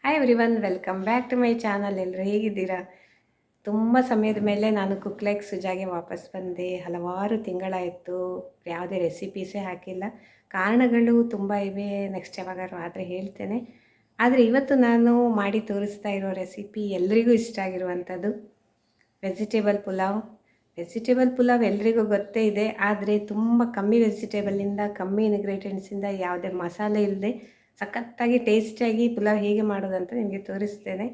Hi everyone, welcome back to my channel. ಎಲ್ಲರೂ ಹೇಗಿದ್ದೀರಾ? ತುಂಬ ಸಮಯದ ಮೇಲೆ ನಾನು ಕುಕ್ ಲೈಕ್ ಸುಜಾಗೆ ವಾಪಸ್ ಬಂದೆ. ಹಲವಾರು ತಿಂಗಳಾಯಿತು, ಯಾವುದೇ ರೆಸಿಪೀಸೇ ಹಾಕಿಲ್ಲ. ಕಾರಣಗಳು ತುಂಬ ಇವೆ, ನೆಕ್ಸ್ಟ್ ಯಾವಾಗಾದ್ರು ಆದರೆ ಹೇಳ್ತೇನೆ. ಆದರೆ ಇವತ್ತು ನಾನು ಮಾಡಿ ತೋರಿಸ್ತಾ ಇರೋ ರೆಸಿಪಿ ಎಲ್ರಿಗೂ ಇಷ್ಟ ಆಗಿರುವಂಥದ್ದು ವೆಜಿಟೇಬಲ್ ಪುಲಾವ್. ವೆಜಿಟೇಬಲ್ ಪುಲಾವ್ ಎಲ್ರಿಗೂ ಗೊತ್ತೇ ಇದೆ, ಆದರೆ ತುಂಬ ಕಮ್ಮಿ ವೆಜಿಟೇಬಲಿಂದ, ಕಮ್ಮಿ ಇಂಗ್ರೀಡಿಯೆಂಟ್ಸಿಂದ, ಯಾವುದೇ ಮಸಾಲೆ ಇಲ್ಲದೆ ಸಖತ್ತಾಗಿ ಟೇಸ್ಟಿಯಾಗಿ ಪುಲಾವ್ ಹೇಗೆ ಮಾಡೋದಂತ ನಿಮಗೆ ತೋರಿಸ್ತೇನೆ.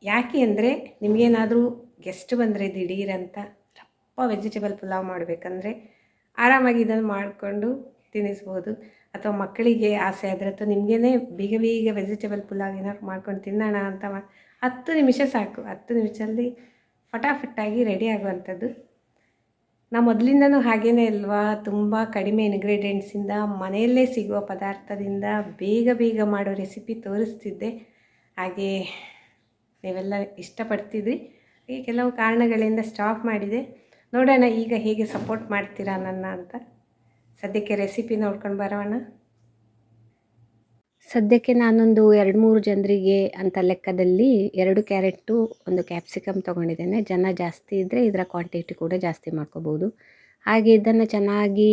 ಯಾಕೆ ಅಂದರೆ ನಿಮಗೇನಾದರೂ ಗೆಸ್ಟ್ ಬಂದರೆ ದಿಢೀರಂತ ರಪ್ಪ ವೆಜಿಟೇಬಲ್ ಪುಲಾವ್ ಮಾಡಬೇಕಂದ್ರೆ ಆರಾಮಾಗಿ ಇದನ್ನು ಮಾಡಿಕೊಂಡು ತಿನ್ನಿಸ್ಬೋದು. ಅಥವಾ ಮಕ್ಕಳಿಗೆ ಆಸೆ ಆದರೆ ಅಥವಾ ನಿಮಗೇ ಬೇಗ ಬೇಗ ವೆಜಿಟೇಬಲ್ ಪುಲಾವ್ ಏನಾದ್ರು ಮಾಡ್ಕೊಂಡು ತಿನ್ನೋಣ ಅಂತ 10 ನಿಮಿಷ ಸಾಕು. 10 ನಿಮಿಷದಲ್ಲಿ ಫಟಾಫಟ್ಟಾಗಿ ರೆಡಿ ಆಗುವಂಥದ್ದು. ನಾವು ಮೊದಲಿಂದನೂ ಹಾಗೇ ಅಲ್ವಾ, ತುಂಬ ಕಡಿಮೆ ಇಂಗ್ರೀಡಿಯೆಂಟ್ಸಿಂದ ಮನೆಯಲ್ಲೇ ಸಿಗುವ ಪದಾರ್ಥದಿಂದ ಬೇಗ ಬೇಗ ಮಾಡೋ ರೆಸಿಪಿ ತೋರಿಸ್ತಿದ್ದೆ. ಹಾಗೆ ನೀವೆಲ್ಲ ಇಷ್ಟಪಡ್ತಿದ್ರಿ. ಈ ಕೆಲವು ಕಾರಣಗಳಿಂದ ಸ್ಟಾಪ್ ಮಾಡಿದೆ. ನೋಡೋಣ ಈಗ ಹೇಗೆ ಸಪೋರ್ಟ್ ಮಾಡ್ತೀರಾ ನನ್ನ ಅಂತ. ಸದ್ಯಕ್ಕೆ ರೆಸಿಪಿ ನೋಡ್ಕೊಂಡು ಬರೋಣ. ಸದ್ಯಕ್ಕೆ ನಾನೊಂದು 2-3 ಜನರಿಗೆ ಅಂತ ಲೆಕ್ಕದಲ್ಲಿ 2 ಕ್ಯಾರೆಟು, 1 ಕ್ಯಾಪ್ಸಿಕಮ್ ತೊಗೊಂಡಿದ್ದೇನೆ. ಜನ ಜಾಸ್ತಿ ಇದ್ದರೆ ಇದರ ಕ್ವಾಂಟಿಟಿ ಕೂಡ ಜಾಸ್ತಿ ಮಾಡ್ಕೋಬೋದು. ಹಾಗೆ ಇದನ್ನು ಚೆನ್ನಾಗಿ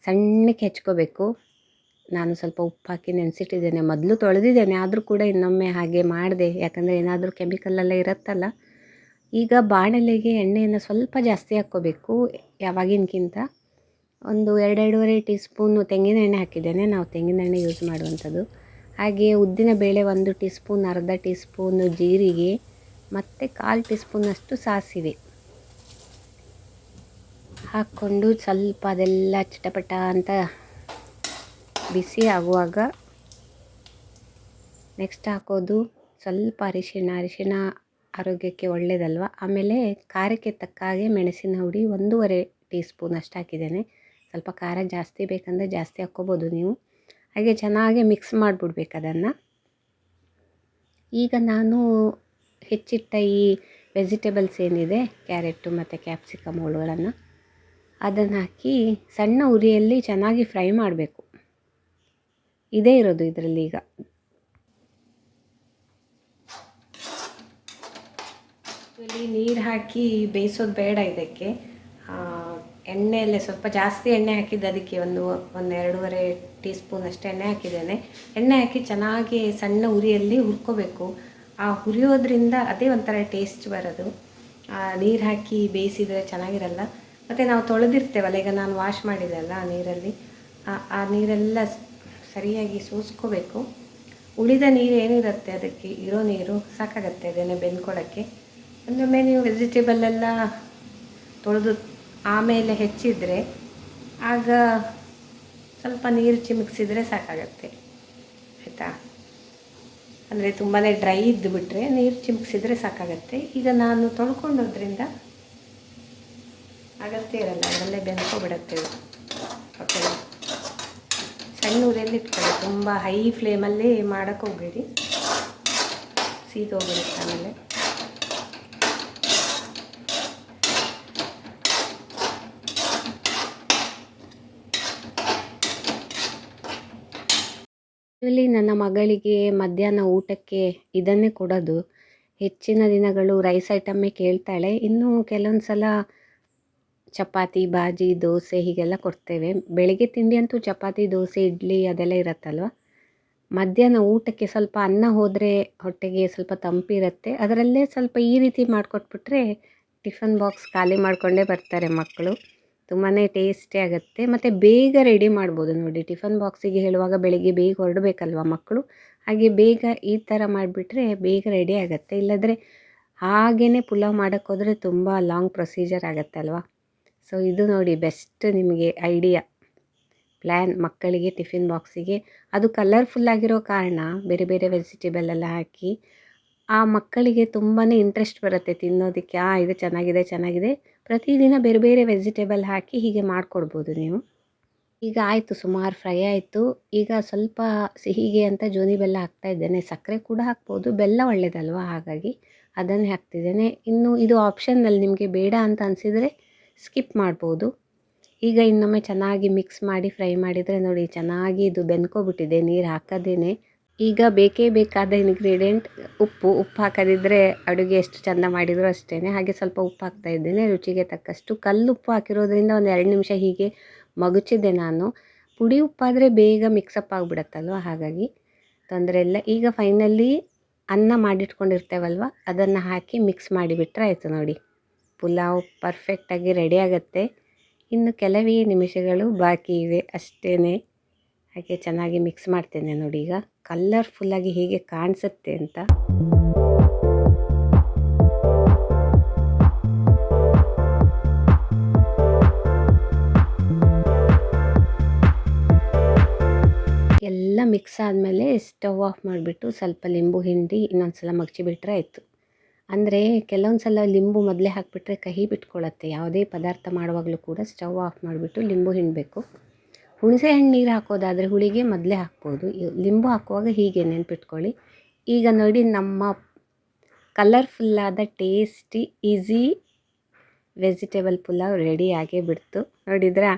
ಸಣ್ಣಕ್ಕೆ ಹೆಚ್ಕೋಬೇಕು. ನಾನು ಸ್ವಲ್ಪ ಉಪ್ಪು ಹಾಕಿ ನೆನೆಸಿಟ್ಟಿದ್ದೇನೆ. ಮೊದಲು ತೊಳೆದಿದ್ದೇನೆ, ಆದರೂ ಕೂಡ ಇನ್ನೊಮ್ಮೆ ಹಾಗೆ ಮಾಡಿದೆ, ಯಾಕಂದರೆ ಏನಾದರೂ ಕೆಮಿಕಲೆಲ್ಲ ಇರುತ್ತಲ್ಲ. ಈಗ ಬಾಣಲೆಗೆ ಎಣ್ಣೆಯನ್ನು ಸ್ವಲ್ಪ ಜಾಸ್ತಿ ಹಾಕ್ಕೋಬೇಕು ಯಾವಾಗಿನಕ್ಕಿಂತ. ಒಂದು 2-2.5 ಟೀ ಸ್ಪೂನು ತೆಂಗಿನ ಎಣ್ಣೆ ಹಾಕಿದ್ದೇನೆ. ನಾವು ತೆಂಗಿನ ಎಣ್ಣೆ ಯೂಸ್ ಮಾಡುವಂಥದ್ದು. ಹಾಗೆ ಉದ್ದಿನ ಬೇಳೆ 1 ಟೀ ಸ್ಪೂನ್, ಅರ್ಧ ಟೀ ಸ್ಪೂನು ಜೀರಿಗೆ ಮತ್ತು 1/4 ಟೀ ಸ್ಪೂನಷ್ಟು ಸಾಸಿವೆ ಹಾಕ್ಕೊಂಡು ಸ್ವಲ್ಪ ಅದೆಲ್ಲ ಚಿಟಪಟ ಅಂತ ಬಿಸಿ ಆಗುವಾಗ ನೆಕ್ಸ್ಟ್ ಹಾಕೋದು ಸ್ವಲ್ಪ ಅರಿಶಿಣ ಆರೋಗ್ಯಕ್ಕೆ ಒಳ್ಳೆಯದಲ್ವ. ಆಮೇಲೆ ಖಾರಕ್ಕೆ ತಕ್ಕ ಹಾಗೆ ಮೆಣಸಿನ ಹುಡಿ 1.5 ಟೀ ಸ್ಪೂನ್ ಅಷ್ಟು ಹಾಕಿದ್ದೇನೆ. ಸ್ವಲ್ಪ ಖಾರ ಜಾಸ್ತಿ ಬೇಕಂದರೆ ಜಾಸ್ತಿ ಹಾಕ್ಕೋಬೋದು ನೀವು. ಹಾಗೆ ಚೆನ್ನಾಗಿ ಮಿಕ್ಸ್ ಮಾಡಿಬಿಡ್ಬೇಕು ಅದನ್ನು. ಈಗ ನಾನು ಹೆಚ್ಚಿಟ್ಟ ಈ ವೆಜಿಟೇಬಲ್ಸ್ ಏನಿದೆ, ಕ್ಯಾರೆಟು ಮತ್ತು ಕ್ಯಾಪ್ಸಿಕಮ್ ಅವುಗಳನ್ನು ಅದನ್ನು ಹಾಕಿ ಸಣ್ಣ ಉರಿಯಲ್ಲಿ ಚೆನ್ನಾಗಿ ಫ್ರೈ ಮಾಡಬೇಕು. ಇದೇ ಇರೋದು ಇದರಲ್ಲಿ. ಈಗ ನೀರು ಹಾಕಿ ಬೇಯಿಸೋದು ಬೇಡ. ಇದಕ್ಕೆ ಎಣ್ಣೆಯಲ್ಲೇ ಸ್ವಲ್ಪ ಜಾಸ್ತಿ ಎಣ್ಣೆ ಹಾಕಿದ್ದು, ಅದಕ್ಕೆ ಒಂದು 2.5 ಟೀ ಸ್ಪೂನ್ ಅಷ್ಟು ಎಣ್ಣೆ ಹಾಕಿದ್ದೇನೆ. ಎಣ್ಣೆ ಹಾಕಿ ಚೆನ್ನಾಗಿ ಸಣ್ಣ ಉರಿಯಲ್ಲಿ ಹುರ್ಕೋಬೇಕು. ಆ ಹುರಿಯೋದ್ರಿಂದ ಅದೇ ಒಂಥರ ಟೇಸ್ಟ್ ಬರೋದು. ನೀರು ಹಾಕಿ ಬೇಯಿಸಿದರೆ ಚೆನ್ನಾಗಿರಲ್ಲ. ಮತ್ತು ನಾವು ತೊಳೆದಿರ್ತೇವಲ್ಲ, ಈಗ ನಾನು ವಾಶ್ ಮಾಡಿದೆ ಅಲ್ಲ ಆ ನೀರಲ್ಲಿ, ಆ ನೀರೆಲ್ಲ ಸರಿಯಾಗಿ ಸೋಸ್ಕೋಬೇಕು. ಉಳಿದ ನೀರು ಏನಿರುತ್ತೆ ಅದಕ್ಕೆ ಇರೋ ನೀರು ಸಾಕಾಗತ್ತೆ ಅದನ್ನೇ ಬೆಂದ್ಕೊಳ್ಳೋಕ್ಕೆ. ಒಂದೊಮ್ಮೆ ನೀವು ವೆಜಿಟೇಬಲ್ಲೆಲ್ಲ ತೊಳೆದು ಆಮೇಲೆ ಹೆಚ್ಚಿದರೆ ಆಗ ಸ್ವಲ್ಪ ನೀರು ಚಿಮುಕ್ಸಿದ್ರೆ ಸಾಕಾಗತ್ತೆ, ಆಯಿತಾ. ಅಂದರೆ ತುಂಬಾ ಡ್ರೈ ಇದ್ದು ಬಿಟ್ಟರೆ ನೀರು ಚಿಮುಕ್ಸಿದ್ರೆ ಸಾಕಾಗತ್ತೆ. ಈಗ ನಾನು ತೊಳ್ಕೊಂಡೋದ್ರಿಂದ ಅಗತ್ಯ ಇರಲ್ಲ, ಅದರಲ್ಲೇ ಬೆಂದ್ಕೊಬಿಡತ್ತೆ. ಓಕೆ, ಸಣ್ಣ ಊರಲ್ಲಿ ಇಟ್ಕೊಳ್ಳಿ, ತುಂಬ ಹೈ ಫ್ಲೇಮಲ್ಲಿ ಮಾಡೋಕ್ಕೆ ಹೋಗಬೇಡಿ, ಸೀದೋಗ್ಬಿಡುತ್ತೆ ಆಮೇಲೆ. ಇಲ್ಲಿ ನನ್ನ ಮಗಳಿಗೆ ಮಧ್ಯಾಹ್ನ ಊಟಕ್ಕೆ ಇದನ್ನೇ ಕೊಡೋದು. ಹೆಚ್ಚಿನ ದಿನಗಳು ರೈಸ್ ಐಟಮ್ಮೇ ಕೇಳ್ತಾಳೆ. ಇನ್ನು ಕೆಲವೊಂದು ಸಲ ಚಪಾತಿ, ಬಾಜಿ, ದೋಸೆ ಹೀಗೆಲ್ಲ ಕೊಡ್ತೇವೆ. ಬೆಳಗ್ಗೆ ತಿಂಡಿ ಅಂತೂ ಚಪಾತಿ, ದೋಸೆ, ಇಡ್ಲಿ ಅದೆಲ್ಲ ಇರುತ್ತಲ್ವ. ಮಧ್ಯಾಹ್ನ ಊಟಕ್ಕೆ ಸ್ವಲ್ಪ ಅನ್ನ ಹೋದರೆ ಹೊಟ್ಟೆಗೆ ಸ್ವಲ್ಪ ತಂಪಿರುತ್ತೆ. ಅದರಲ್ಲೇ ಸ್ವಲ್ಪ ಈ ರೀತಿ ಮಾಡಿಕೊಟ್ಬಿಟ್ರೆ ಟಿಫನ್ ಬಾಕ್ಸ್ ಖಾಲಿ ಮಾಡಿಕೊಂಡೇ ಬರ್ತಾರೆ ಮಕ್ಕಳು. ತುಂಬಾ ಟೇಸ್ಟಿ ಆಗುತ್ತೆ ಮತ್ತು ಬೇಗ ರೆಡಿ ಮಾಡ್ಬೋದು. ನೋಡಿ, ಟಿಫನ್ ಬಾಕ್ಸಿಗೆ ಹೇಳುವಾಗ ಬೆಳಿಗ್ಗೆ ಬೇಗ ಹೊರಡಬೇಕಲ್ವ ಮಕ್ಕಳು, ಹಾಗೆ ಬೇಗ ಈ ಥರ ಮಾಡಿಬಿಟ್ರೆ ಬೇಗ ರೆಡಿ ಆಗುತ್ತೆ. ಇಲ್ಲದ್ರೆ ಹಾಗೇ ಪುಲಾವ್ ಮಾಡೋಕ್ಕೋದ್ರೆ ತುಂಬ ಲಾಂಗ್ ಪ್ರೊಸೀಜರ್ ಆಗುತ್ತೆ ಅಲ್ವಾ. ಸೊ ಇದು ನೋಡಿ ಬೆಸ್ಟ್ ನಿಮಗೆ ಐಡಿಯಾ, ಪ್ಲ್ಯಾನ್ ಮಕ್ಕಳಿಗೆ ಟಿಫಿನ್ ಬಾಕ್ಸಿಗೆ. ಅದು ಕಲರ್ಫುಲ್ಲಾಗಿರೋ ಕಾರಣ ಬೇರೆ ಬೇರೆ ವೆಜಿಟೇಬಲ್ ಎಲ್ಲ ಹಾಕಿ ಆ ಮಕ್ಕಳಿಗೆ ತುಂಬಾ ಇಂಟ್ರೆಸ್ಟ್ ಬರುತ್ತೆ ತಿನ್ನೋದಕ್ಕೆ. ಇದು ಚೆನ್ನಾಗಿದೆ. ಪ್ರತಿದಿನ ಬೇರೆ ಬೇರೆ ವೆಜಿಟೇಬಲ್ ಹಾಕಿ ಹೀಗೆ ಮಾಡಿಕೊಡ್ಬೋದು ನೀವು. ಈಗ ಆಯಿತು, ಸುಮಾರು ಫ್ರೈ ಆಯಿತು. ಈಗ ಸ್ವಲ್ಪ ಸಿಹಿಗೆ ಅಂತ ಜೋನಿ ಬೆಲ್ಲ ಹಾಕ್ತಾಯಿದ್ದೇನೆ. ಸಕ್ಕರೆ ಕೂಡ ಹಾಕ್ಬೋದು, ಬೆಲ್ಲ ಒಳ್ಳೆಯದಲ್ವ, ಹಾಗಾಗಿ ಅದನ್ನೇ ಹಾಕ್ತಿದ್ದೇನೆ. ಇನ್ನು ಇದು ಆಪ್ಷನ್ನಲ್ಲಿ, ನಿಮಗೆ ಬೇಡ ಅಂತ ಅನಿಸಿದರೆ ಸ್ಕಿಪ್ ಮಾಡ್ಬೋದು. ಈಗ ಇನ್ನೊಮ್ಮೆ ಚೆನ್ನಾಗಿ ಮಿಕ್ಸ್ ಮಾಡಿ ಫ್ರೈ ಮಾಡಿದರೆ ನೋಡಿ ಚೆನ್ನಾಗಿ ಇದು ಬೆಂದ್ಕೊಬಿಟ್ಟಿದೆ ನೀರು ಹಾಕದೇನೆ. ಈಗ ಬೇಕೇ ಬೇಕಾದ ಇಂಗ್ರೀಡಿಯೆಂಟ್ ಉಪ್ಪು ಹಾಕದಿದ್ದರೆ ಅಡುಗೆ ಎಷ್ಟು ಚೆಂದ ಮಾಡಿದರೂ ಅಷ್ಟೇ. ಹಾಗೆ ಸ್ವಲ್ಪ ಉಪ್ಪು ಹಾಕ್ತಾ ಇದ್ದೇನೆ ರುಚಿಗೆ ತಕ್ಕಷ್ಟು. ಕಲ್ಲುಪ್ಪು ಹಾಕಿರೋದ್ರಿಂದ ಒಂದು 2 ನಿಮಿಷ ಹೀಗೆ ಮಗುಚಿದೆ ನಾನು. ಪುಡಿ ಉಪ್ಪಾದರೆ ಬೇಗ ಮಿಕ್ಸಪ್ ಆಗಿಬಿಡತ್ತಲ್ವ, ಹಾಗಾಗಿ ತೊಂದರೆ ಇಲ್ಲ. ಈಗ ಫೈನಲಿ ಅನ್ನ ಮಾಡಿಟ್ಕೊಂಡಿರ್ತೇವಲ್ವ ಅದನ್ನು ಹಾಕಿ ಮಿಕ್ಸ್ ಮಾಡಿಬಿಟ್ರೆ ಆಯಿತು ನೋಡಿ. ಪುಲಾವ್ ಪರ್ಫೆಕ್ಟಾಗಿ ರೆಡಿ ಆಗುತ್ತೆ. ಇನ್ನು ಕೆಲವೇ ನಿಮಿಷಗಳು ಬಾಕಿ ಇವೆ ಅಷ್ಟೇ. ಹಾಗೆ ಚೆನ್ನಾಗಿ ಮಿಕ್ಸ್ ಮಾಡ್ತೇನೆ ನೋಡಿ. ಈಗ ಕಲರ್ಫುಲ್ಲಾಗಿ ಹೇಗೆ ಕಾಣಿಸುತ್ತೆ ಅಂತ. ಎಲ್ಲ ಮಿಕ್ಸ್ ಆದಮೇಲೆ ಸ್ಟವ್ ಆಫ್ ಮಾಡಿಬಿಟ್ಟು ಸ್ವಲ್ಪ ಲಿಂಬು ಹಿಂಡಿ ಇನ್ನೊಂದು ಸಲ ಮಗ್ಚಿಬಿಟ್ರೆ ಆಯಿತು. ಅಂದರೆ ಕೆಲವೊಂದು ಸಲ ಲಿಂಬು ಮೊದಲೇ ಹಾಕಿಬಿಟ್ರೆ ಕಹಿ ಬಿಟ್ಕೊಳ್ಳುತ್ತೆ. ಯಾವುದೇ ಪದಾರ್ಥ ಮಾಡುವಾಗಲೂ ಕೂಡ ಸ್ಟವ್ ಆಫ್ ಮಾಡಿಬಿಟ್ಟು ಲಿಂಬು ಹಿಂಡಬೇಕು. ಹುಣಸೆ ಹಣ್ಣು ನೀರು ಹಾಕೋದಾದರೆ ಹುಳಿಗೆ ಮೊದಲೇ ಹಾಕ್ಬೋದು. ಲಿಂಬು ಹಾಕುವಾಗ ಹೀಗೆ ನೆನ್ಪಿಟ್ಕೊಳ್ಳಿ. ಈಗ ನೋಡಿ ನಮ್ಮ ಕಲರ್ಫುಲ್ಲಾದ tasty easy vegetable pulao ready ಆಗೇ ಬಿಡ್ತು. ನೋಡಿದ್ರಾ?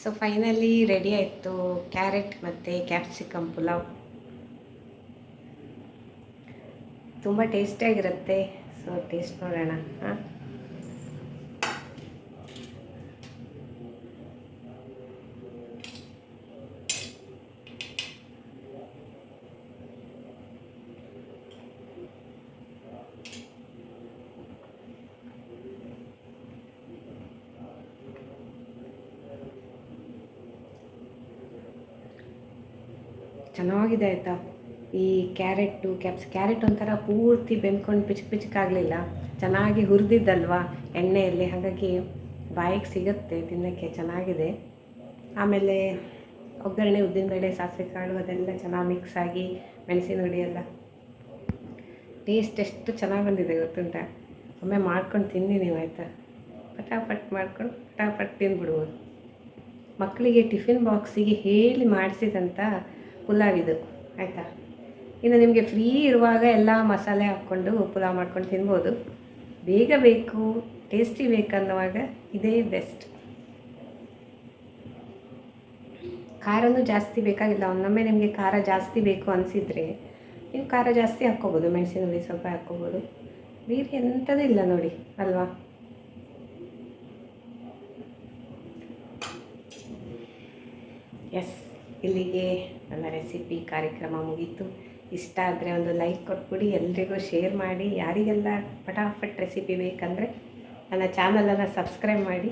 ಸೊ ಫೈನಲಿ ರೆಡಿ ಆಯಿತು ಕ್ಯಾರೆಟ್ ಮತ್ತು ಕ್ಯಾಪ್ಸಿಕಮ್ ಪುಲಾವ್. ತುಂಬ ಟೇಸ್ಟಿಯಾಗಿರುತ್ತೆ. ಸೊ ಟೇಸ್ಟ್ ನೋಡೋಣ. ಚೆನ್ನಾಗಿದೆ ಆಯಿತಾ. ಈ ಕ್ಯಾರೆಟ್ ಒಂಥರ ಪೂರ್ತಿ ಬೆಂದ್ಕೊಂಡು ಪಿಚಕಾಗಲಿಲ್ಲ, ಚೆನ್ನಾಗಿ ಹುರಿದಿದ್ದಲ್ವಾ ಎಣ್ಣೆಯಲ್ಲಿ, ಹಾಗಾಗಿ ಬಾಯಿಗೆ ಸಿಗುತ್ತೆ ತಿನ್ನೋಕ್ಕೆ, ಚೆನ್ನಾಗಿದೆ. ಆಮೇಲೆ ಒಗ್ಗರಣೆ ಉದ್ದಿನಬೇಳೆ ಸಾಸಿವೆ ಕಾಳು ಅದೆಲ್ಲ ಚೆನ್ನಾಗಿ ಮಿಕ್ಸ್ ಆಗಿ ಮೆಣಸಿನ ಹುಡಿ ಎಲ್ಲ ಟೇಸ್ಟ್ ಎಷ್ಟು ಚೆನ್ನಾಗಿ ಬಂದಿದೆ ಗೊತ್ತುಂಟ. ಒಮ್ಮೆ ಮಾಡ್ಕೊಂಡು ತಿನ್ನಿ ನೀವು ಆಯಿತಾ. ಪಟಾಪಟ್ ಮಾಡ್ಕೊಂಡು ಪಟಾಪಟ್ ತಿಂದ್ಬಿಡ್ಬೋದು. ಮಕ್ಕಳಿಗೆ ಟಿಫಿನ್ ಬಾಕ್ಸಿಗೆ ಹೇಳಿ ಮಾಡಿಸಿದಂಥ ಪುಲಾವ್ ಇದು ಆಯಿತಾ. ಇನ್ನು ನಿಮಗೆ ಫ್ರೀ ಇರುವಾಗ ಎಲ್ಲ ಮಸಾಲೆ ಹಾಕ್ಕೊಂಡು ಪುಲಾವ್ ಮಾಡ್ಕೊಂಡು ತಿನ್ಬೋದು. ಬೇಗ ಬೇಕು ಟೇಸ್ಟಿ ಬೇಕನ್ನುವಾಗ ಇದೇ ಬೆಸ್ಟ್. ಖಾರನೂ ಜಾಸ್ತಿ ಬೇಕಾಗಿಲ್ಲ. ಒಮ್ಮೊಮ್ಮೆ ನಿಮಗೆ ಖಾರ ಜಾಸ್ತಿ ಬೇಕು ಅನಿಸಿದರೆ ನೀವು ಖಾರ ಜಾಸ್ತಿ ಹಾಕ್ಕೋಬೋದು, ಮೆಣಸಿನ ಹುಡಿ ಸ್ವಲ್ಪ ಹಾಕ್ಕೋಬೋದು. ಬೇರೆ ಎಂಥದಿಲ್ಲ ನೋಡಿ ಅಲ್ವಾ. ಎಸ್, ಇಲ್ಲಿಗೆ ನನ್ನ ರೆಸಿಪಿ ಕಾರ್ಯಕ್ರಮ ಮುಗೀತು. ಇಷ್ಟ ಆದರೆ ಒಂದು ಲೈಕ್ ಕೊಟ್ಬಿಡಿ, ಎಲ್ರಿಗೂ ಶೇರ್ ಮಾಡಿ. ಯಾರಿಗೆಲ್ಲ ಫಟಾಫಟ್ ರೆಸಿಪಿ ಬೇಕಂದರೆ ನನ್ನ ಚಾನಲನ್ನು ಸಬ್ಸ್ಕ್ರೈಬ್ ಮಾಡಿ.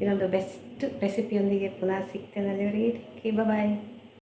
ಇನ್ನೊಂದು ಬೆಸ್ಟ್ ರೆಸಿಪಿಯೊಂದಿಗೆ ಪುನಃ ಸಿಗ್ತೇನೆ. ಅಲ್ಲಿವರೆಗೆ ಬಾಯ್.